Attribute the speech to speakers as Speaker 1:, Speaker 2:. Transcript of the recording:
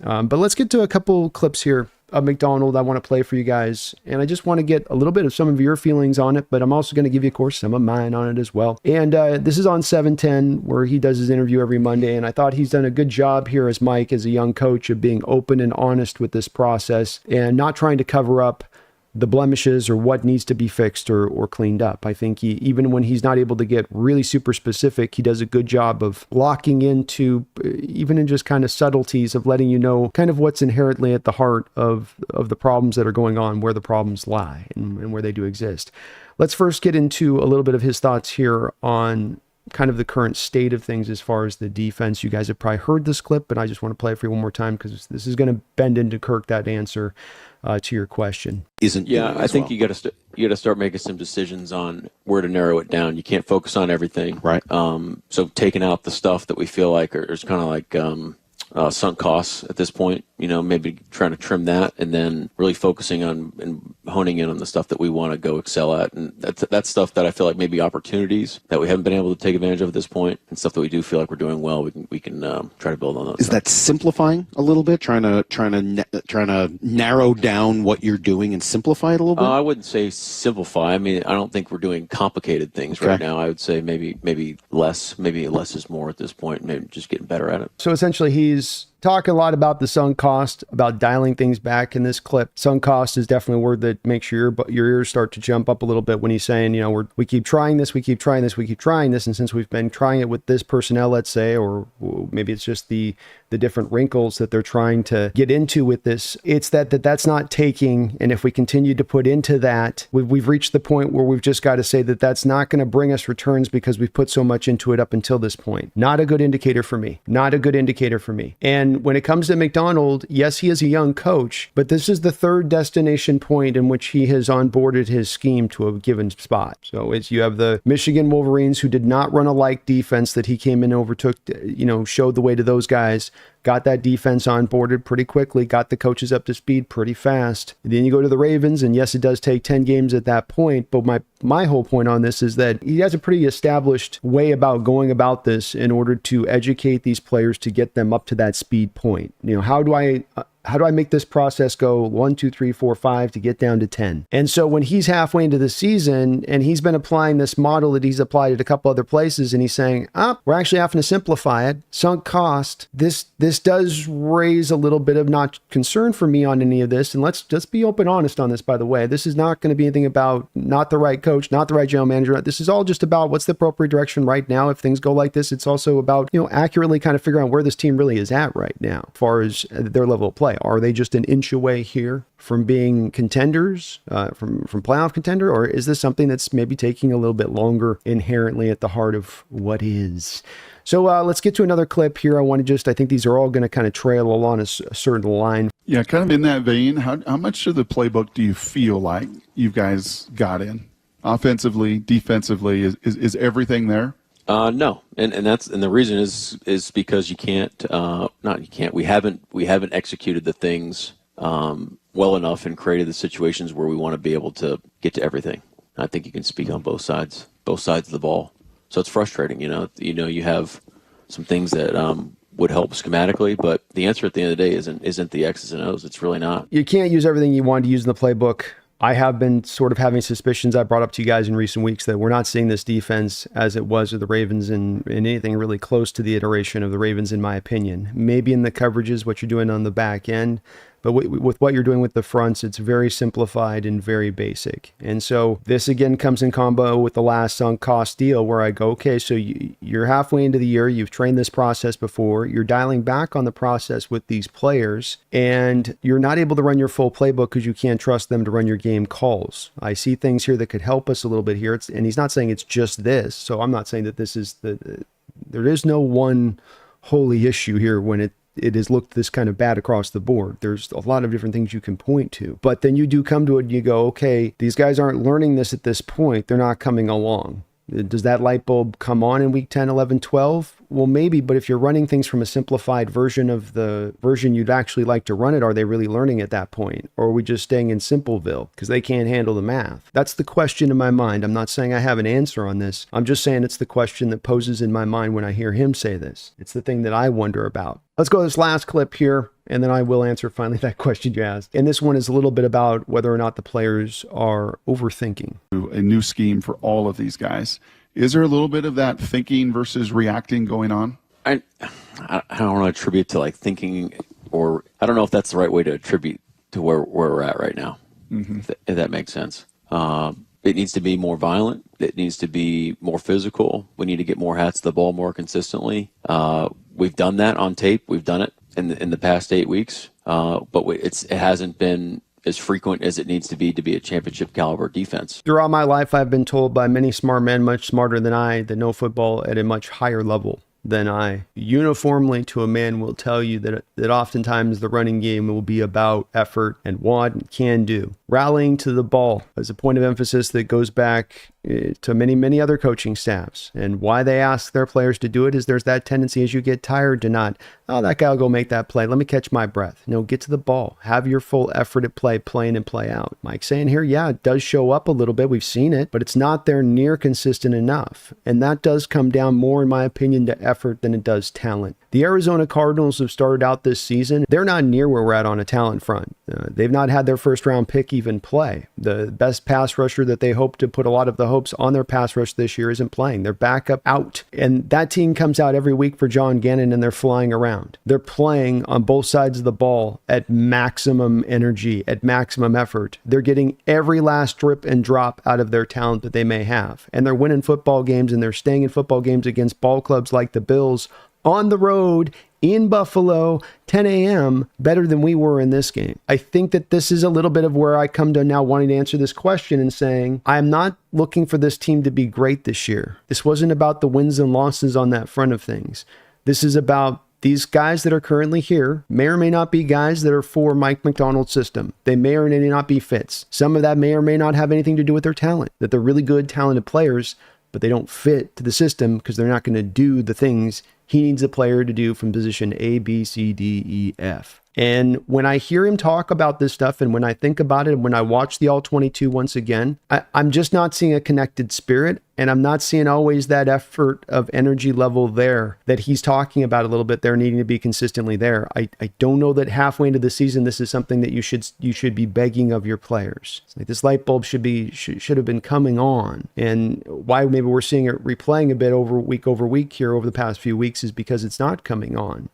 Speaker 1: But let's get to a couple clips here of Macdonald I want to play for you guys. And I just want to get a little bit of some of your feelings on it, but I'm also going to give you, of course, some of mine on it as well. And this is on 710, where he does his interview every Monday. And I thought he's done a good job here as Mike, as a young coach, of being open and honest with this process and not trying to cover up the blemishes or what needs to be fixed or cleaned up. I think even when he's not able to get really super specific, he does a good job of locking into, even in just kind of subtleties of letting you know kind of what's inherently at the heart of the problems that are going on, where the problems lie and where they do exist. Let's first get into a little bit of his thoughts here on kind of the current state of things as far as the defense. You guys have probably heard this clip, but I just want to play it for you one more time because this is going to bend into Kirk, that answer to your question.
Speaker 2: I think you got to start making some decisions on where to narrow it down. You can't focus on everything,
Speaker 3: right?
Speaker 2: So taking out the stuff that we feel like is kind of like sunk costs at this point. Maybe trying to trim that, and then really focusing on and honing in on the stuff that we want to go excel at. And that's stuff that I feel like maybe opportunities that we haven't been able to take advantage of at this point, and stuff that we do feel like we're doing well. We can try to build on those.
Speaker 3: Is that simplifying a little bit? Trying to narrow down what you're doing and simplify it a little bit?
Speaker 2: I wouldn't say simplify. I mean, I don't think we're doing complicated things right now. I would say maybe less. Maybe less is more at this point. Maybe just getting better at it.
Speaker 1: So essentially, he's talking a lot about the sunk cost, about dialing things back in this clip. Sunk cost is definitely a word that makes your ears start to jump up a little bit when he's saying, we keep trying this, we keep trying this, we keep trying this. And since we've been trying it with this personnel, let's say, or maybe it's just the different wrinkles that they're trying to get into with this, it's that's not taking. And if we continue to put into that, we've reached the point where we've just got to say that that's not going to bring us returns because we've put so much into it up until this point. Not a good indicator for me. Not a good indicator for me. And when it comes to Macdonald, yes, he is a young coach, but this is the third destination point in which he has onboarded his scheme to a given spot. So you have the Michigan Wolverines, who did not run a like defense that he came in, overtook, showed the way to those guys. Got that defense onboarded pretty quickly, got the coaches up to speed pretty fast. And then you go to the Ravens, and yes, it does take 10 games at that point, but my whole point on this is that he has a pretty established way about going about this in order to educate these players to get them up to that speed point. How do I make this process go 1, 2, 3, 4, 5 to get down to 10? And so when he's halfway into the season and he's been applying this model that he's applied at a couple other places, and he's saying, we're actually having to simplify it, sunk cost, this does raise a little bit of not concern for me on any of this. And let's just be open honest on this, by the way. This is not going to be anything about not the right coach, not the right general manager. This is all just about what's the appropriate direction right now. If things go like this, it's also about, accurately kind of figuring out where this team really is at right now, as far as their level of play. Are they just an inch away here from being contenders, from playoff contender, or is this something that's maybe taking a little bit longer inherently at the heart of what is? So let's get to another clip here. I think these are all going to kind of trail along a certain line.
Speaker 4: Yeah, kind of in that vein, how much of the playbook do you feel like you guys got in? Offensively, defensively, is everything there?
Speaker 2: No, and the reason is because we haven't executed the things well enough and created the situations where we want to be able to get to everything. I think you can speak on both sides of the ball. So it's frustrating, you have some things that would help schematically, but the answer at the end of the day isn't the X's and O's. It's really not.
Speaker 1: You can't use everything you wanted to use in the playbook. I have been sort of having suspicions I brought up to you guys in recent weeks that we're not seeing this defense as it was with the Ravens in anything really close to the iteration of the Ravens, in my opinion. Maybe in the coverages, what you're doing on the back end, but with what you're doing with the fronts, it's very simplified and very basic. And so this again comes in combo with the last sunk cost deal where I go, okay, so you're halfway into the year, you've trained this process before, you're dialing back on the process with these players, and you're not able to run your full playbook because you can't trust them to run your game calls. I see things here that could help us a little bit here. And he's not saying it's just this, so I'm not saying that this is there is no one holy issue here when it has looked this kind of bad across the board. There's a lot of different things you can point to. But then you do come to it and you go, okay, these guys aren't learning this at this point. They're not coming along. Does that light bulb come on in week 10, 11, 12? Well, maybe, but if you're running things from a simplified version of the version you'd actually like to run it, are they really learning at that point? Or are we just staying in Simpleville because they can't handle the math? That's the question in my mind. I'm not saying I have an answer on this. I'm just saying it's the question that poses in my mind when I hear him say this. It's the thing that I wonder about. Let's go to this last clip here. and then I will answer finally that question you asked. And this one is a little bit about whether or not the players are overthinking.
Speaker 4: A new scheme for all of these guys. Is there a little bit of that thinking versus reacting going on?
Speaker 2: I don't want to attribute to like thinking, or I don't know if that's the right way to attribute to where we're at right now, if that makes sense. It needs to be more violent. It needs to be more physical. We need to get more hats to the ball more consistently. We've done that on tape. We've done it in the past 8 weeks, but it hasn't been as frequent as it needs to be a championship caliber defense.
Speaker 1: Throughout my life, I've been told by many smart men, much smarter than I, that know football at a much higher level than I. Uniformly to a man will tell you that oftentimes the running game will be about effort and want and can do. Rallying to the ball is a point of emphasis that goes back to many other coaching staffs. And why they ask their players to do it is there's that tendency as you get tired to not, oh, that guy will go make that play. Let me catch my breath. No, get to the ball. Have your full effort at play in and play out. Mike's saying here, yeah, it does show up a little bit. We've seen it, but it's not there near consistent enough. And that does come down more, in my opinion, to effort than it does talent. The Arizona Cardinals have started out this season. They're not near where we're at on a talent front. They've not had their first round pick even play. The best pass rusher that they hope to put a lot of the hopes on their pass rush this year isn't playing. They're backup out. And that team comes out every week for John Gannon and they're flying around. They're playing on both sides of the ball at maximum energy, at maximum effort. They're getting every last drip and drop out of their talent that they may have. And they're winning football games and they're staying in football games against ball clubs like the Bills on the road in Buffalo, 10 a.m., better than we were in this game. I think that this is a little bit of where I come to now wanting to answer this question and saying, I'm not looking for this team to be great this year. This wasn't about the wins and losses on that front of things. This is about these guys that are currently here may or may not be guys that are for Mike Macdonald's system. They may or may not be fits. Some of that may or may not have anything to do with their talent, that they're really good, talented players, but they don't fit to the system because they're not going to do the things he needs a player to do from position A, B, C, D, E, F. And when I hear him talk about this stuff and when I think about it and when I watch the All-22 once again, I'm just not seeing a connected spirit and I'm not seeing always that effort of energy level there that he's talking about a little bit there needing to be consistently there. I don't know that halfway into the season this is something that you should be begging of your players. It's like this light bulb should have been coming on. And why maybe we're seeing it replaying a bit over week here over the past few weeks is because it's not coming on.